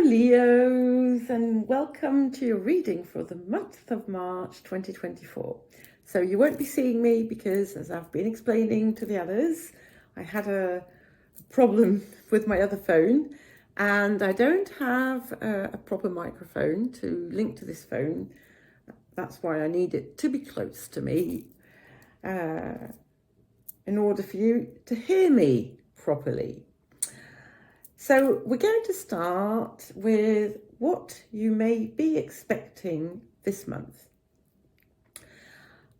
Leos, and welcome to your reading for the month of March 2024. So you won't be seeing me because, as I've been explaining to the others, I had a problem with my other phone and I don't have a proper microphone to link to this phone. That's why I need it to be close to me in order for you to hear me properly. So we're going to start with what you may be expecting this month.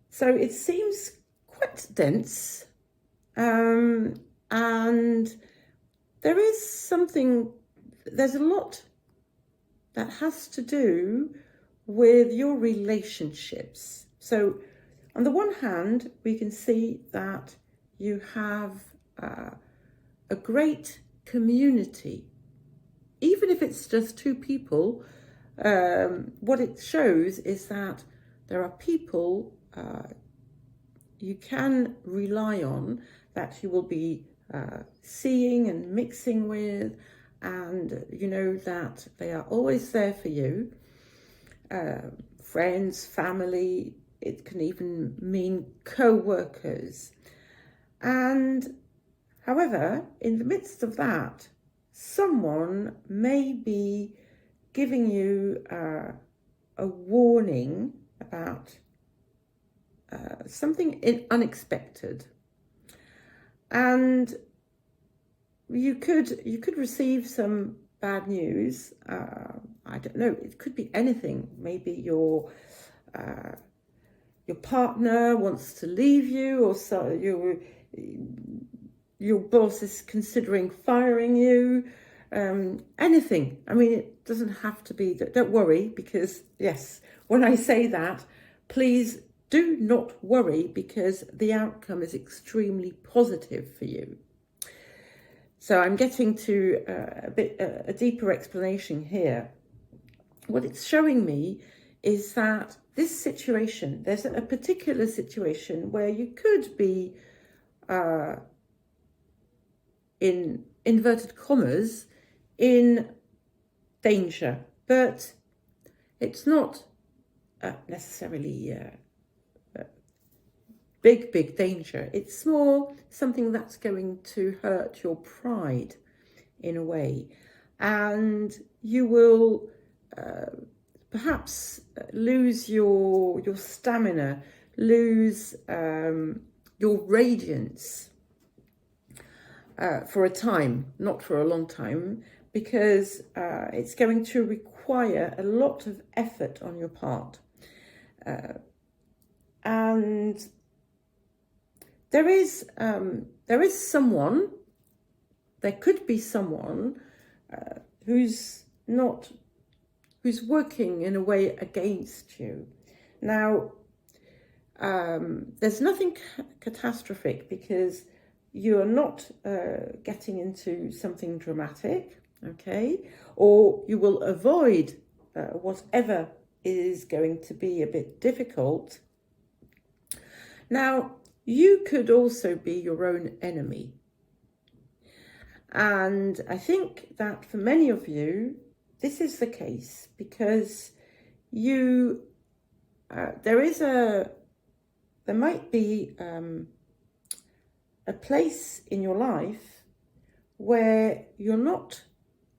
So it seems quite dense, and there's a lot that has to do with your relationships. So on the one hand, we can see that you have a great community. Even if it's just two people, what it shows is that there are people you can rely on, that you will be seeing and mixing with, and you know that they are always there for you. Friends, family, it can even mean co-workers. And however, in the midst of that, someone may be giving you a warning about something unexpected, and you could receive some bad news. I don't know. It could be anything. Maybe your partner wants to leave you, or so your boss is considering firing you, anything. I mean, it doesn't have to be that. Don't worry, because yes, when I say that, please do not worry, because the outcome is extremely positive for you. So I'm getting to a deeper explanation here. What it's showing me is that this situation, there's a particular situation where you could be in inverted commas, in danger, but it's not necessarily big danger. It's more something that's going to hurt your pride in a way, and you will perhaps lose your stamina, lose your radiance for a time, not for a long time, because it's going to require a lot of effort on your part. And there could be someone who's working in a way against you. Now, there's nothing catastrophic, because you are not getting into something dramatic, okay? Or you will avoid whatever is going to be a bit difficult. Now, you could also be your own enemy. And I think that for many of you, this is the case, because there might be a place in your life where you're not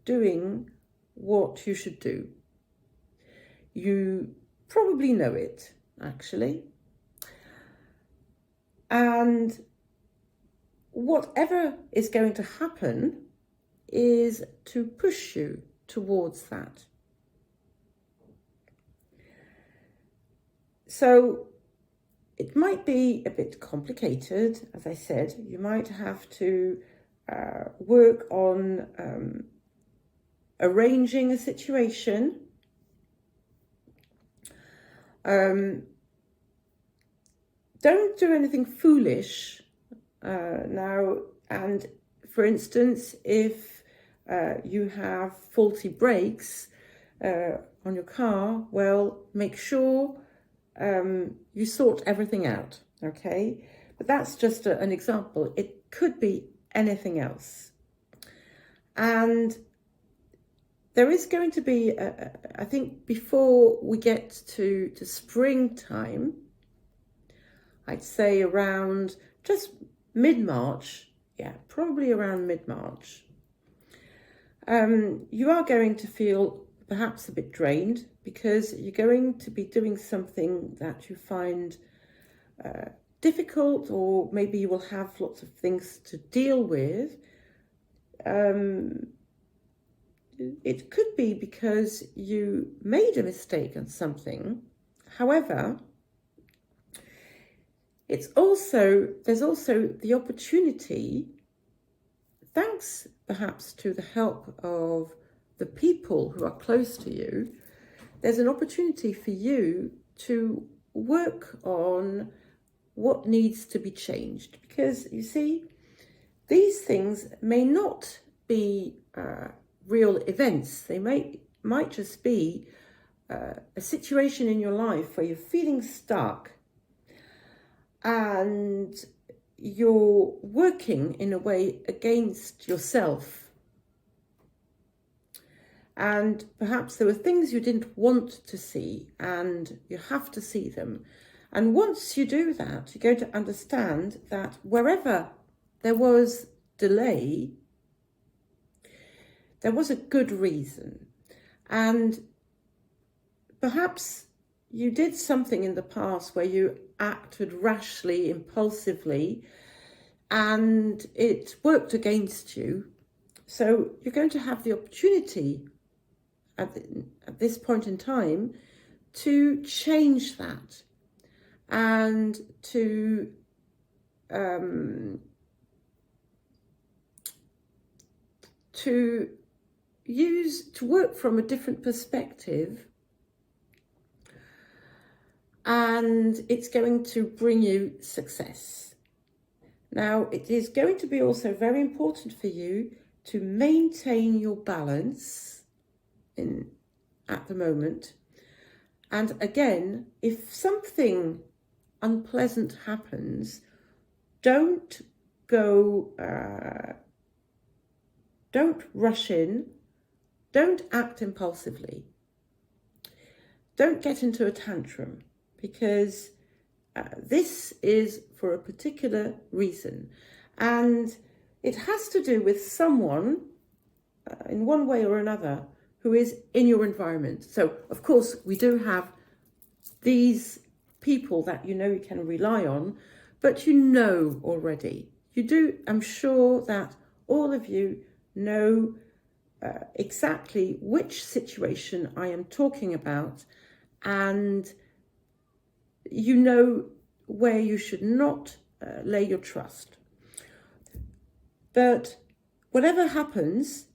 doing what you should do. You probably know it, actually. And whatever is going to happen is to push you towards that. So it might be a bit complicated, as I said. You might have to work on arranging a situation. Don't do anything foolish now. And for instance, if you have faulty brakes on your car, well, make sure you sort everything out, okay? But that's just an example. It could be anything else. And there is going to be, I think, before we get to springtime, I'd say around just mid-March, yeah, probably around mid-March, you are going to feel perhaps a bit drained because you're going to be doing something that you find difficult, or maybe you will have lots of things to deal with. It could be because you made a mistake on something. However, there's also the opportunity, thanks perhaps to the help of the people who are close to you, there's an opportunity for you to work on what needs to be changed. Because you see, these things may not be real events. They might just be a situation in your life where you're feeling stuck and you're working in a way against yourself. And perhaps there were things you didn't want to see and you have to see them. And once you do that, you're going to understand that wherever there was delay, there was a good reason. And perhaps you did something in the past where you acted rashly, impulsively, and it worked against you. So you're going to have the opportunity at this point in time to change that and to work from a different perspective, and it's going to bring you success. Now, it is going to be also very important for you to maintain your balance at the moment. And again, if something unpleasant happens, don't rush in, don't act impulsively, don't get into a tantrum, because this is for a particular reason, and it has to do with someone in one way or another who is in your environment. So of course we do have these people that you know you can rely on, but you know already, you do, I'm sure that all of you know exactly which situation I am talking about, and you know where you should not lay your trust. But whatever happens,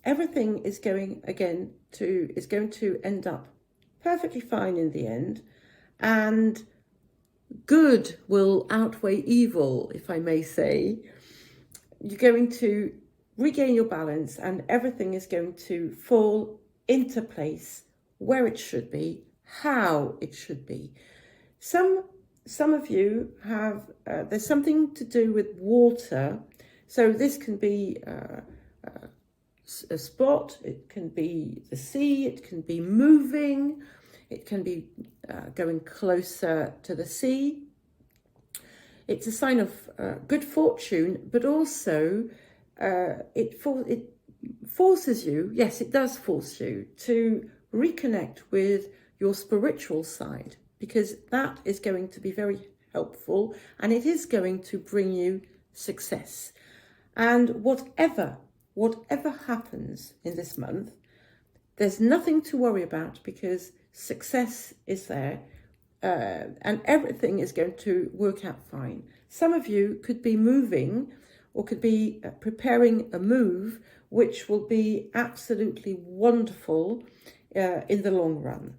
everything is going to end up perfectly fine in the end, and good will outweigh evil, if I may say. You're going to regain your balance, and everything is going to fall into place where it should be, how it should be. Some of you have, there's something to do with water. So this can be a spot, it can be the sea, it can be moving, it can be going closer to the sea. It's a sign of good fortune, but also it forces you, yes, it does force you to reconnect with your spiritual side, because that is going to be very helpful, and it is going to bring you success. And whatever happens in this month, there's nothing to worry about, because success is there, and everything is going to work out fine. Some of you could be moving or could be preparing a move which will be absolutely wonderful in the long run.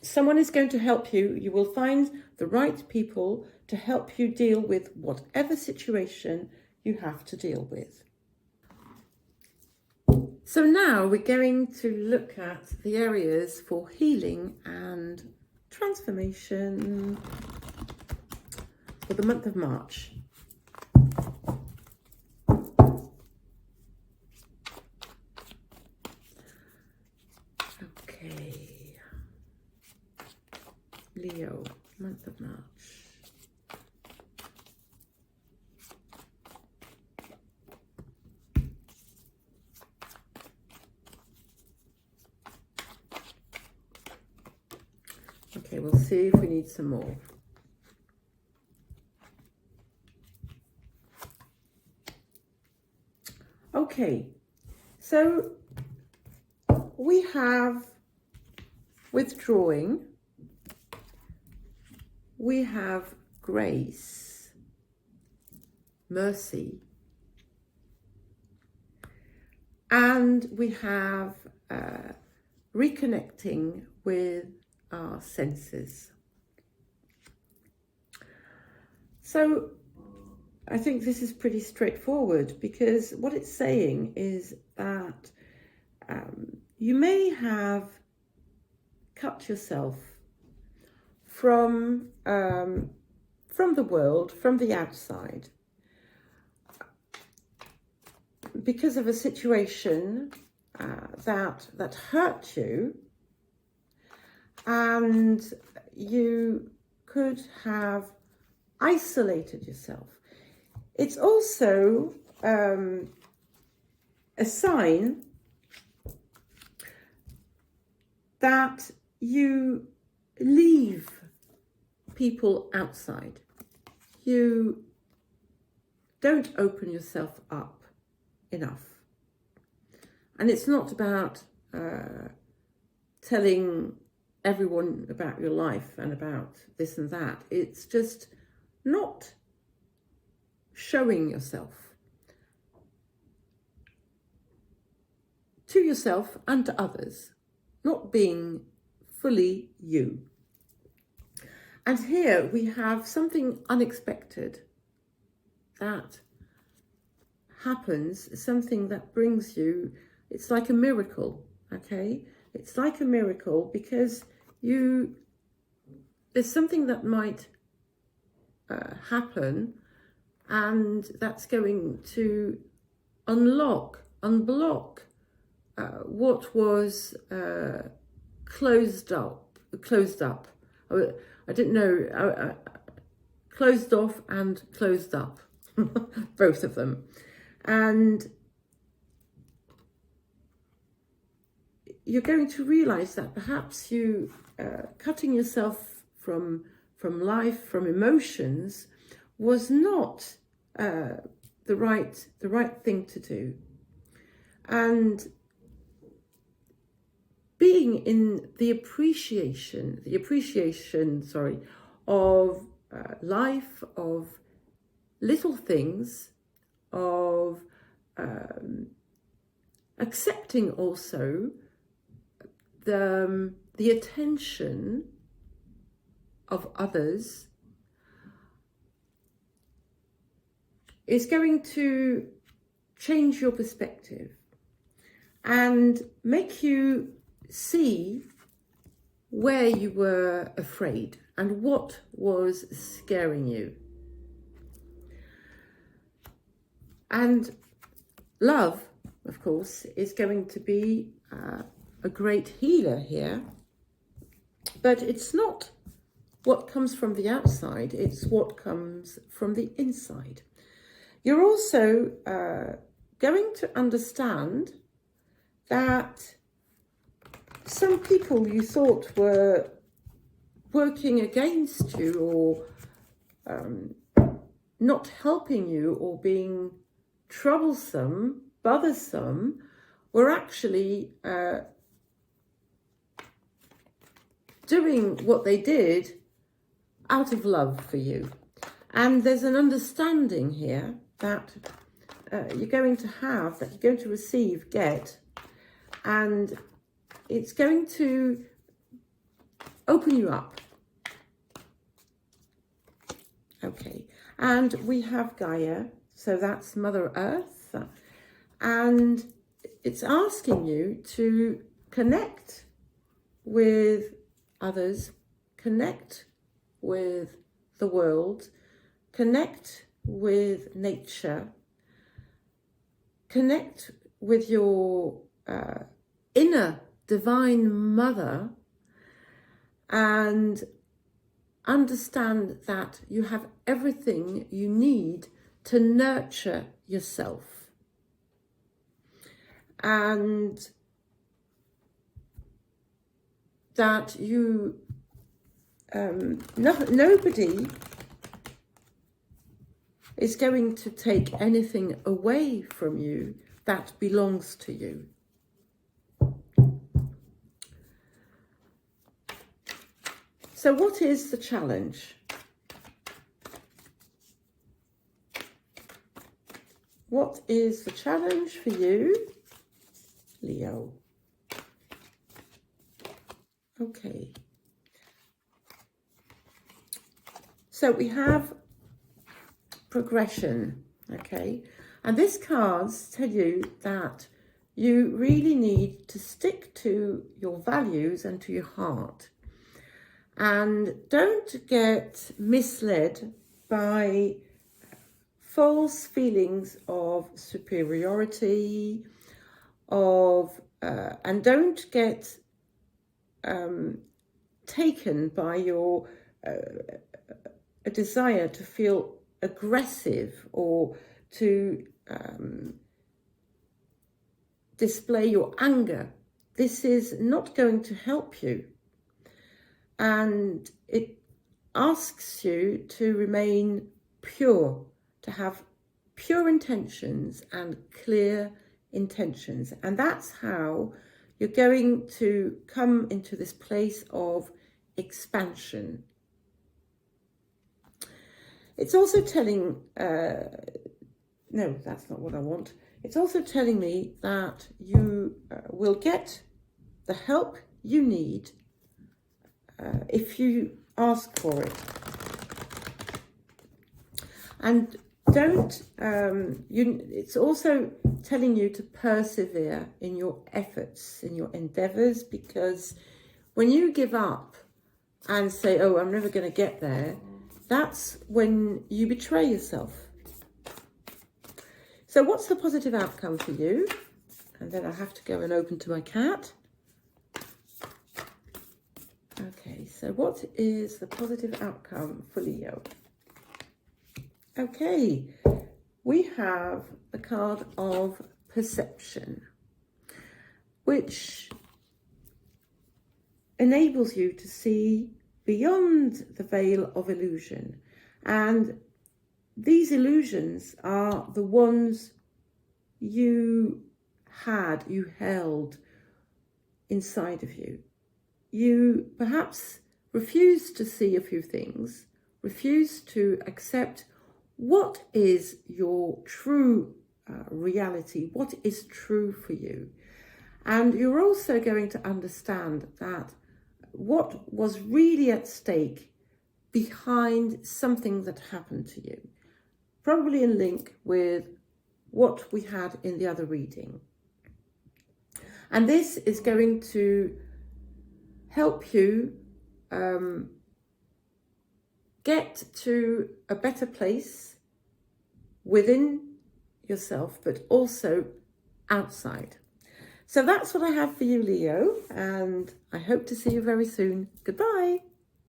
Someone is going to help you. You will find the right people to help you deal with whatever situation you have to deal with. So now we're going to look at the areas for healing and transformation for the month of March. Leo, month of March. Okay, we'll see if we need some more. Okay, so we have withdrawing, we have grace, mercy, and we have reconnecting with our senses. So I think this is pretty straightforward, because what it's saying is that you may have cut yourself from the world, from the outside, because of a situation that hurt you, and you could have isolated yourself. It's also a sign that you leave people outside. You don't open yourself up enough. And it's not about telling everyone about your life and about this and that. It's just not showing yourself to yourself and to others, not being fully you. And here we have something unexpected that happens, something that brings you, it's like a miracle, okay? It's like a miracle, because there's something that might happen, and that's going to unblock what was closed up. I didn't know, closed off and closed up, both of them. And you're going to realize that perhaps you cutting yourself from life, from emotions, was not the right thing to do. And being in the appreciation, of life, of little things, of accepting also the attention of others, is going to change your perspective and make you see where you were afraid and what was scaring you. And love, of course, is going to be a great healer here, but it's not what comes from the outside, it's what comes from the inside. You're also going to understand that some people you thought were working against you, or not helping you, or being troublesome, bothersome, were actually doing what they did out of love for you. And there's an understanding here that you're going to have, that you're going to receive, get, and it's going to open you up. Okay, and we have Gaia, so that's Mother Earth, and it's asking you to connect with others, connect with the world, connect with nature, connect with your inner divine mother, and understand that you have everything you need to nurture yourself. And that you, nobody is going to take anything away from you that belongs to you. So what is the challenge? What is the challenge for you, Leo? Okay. So we have progression, okay? And these cards tell you that you really need to stick to your values and to your heart. And don't get misled by false feelings of superiority, and don't get taken by your a desire to feel aggressive or to display your anger. This is not going to help you. And it asks you to remain pure, to have pure intentions and clear intentions. And that's how you're going to come into this place of expansion. It's also telling, no, that's not what I want. It's also telling me that you will get the help you need if you ask for it. And don't, it's also telling you to persevere in your efforts, in your endeavors, because when you give up and say, oh, I'm never going to get there, that's when you betray yourself. So what's the positive outcome for you? And then I have to go and open to my cat. Okay, so what is the positive outcome for Leo? Okay, we have the card of perception, which enables you to see beyond the veil of illusion. And these illusions are the ones you held inside of you. You perhaps refused to see a few things, refused to accept what is your true reality, what is true for you. And you're also going to understand that what was really at stake behind something that happened to you, probably in link with what we had in the other reading. And this is going to help you get to a better place within yourself, but also outside. So that's what I have for you, Leo, and I hope to see you very soon. Goodbye.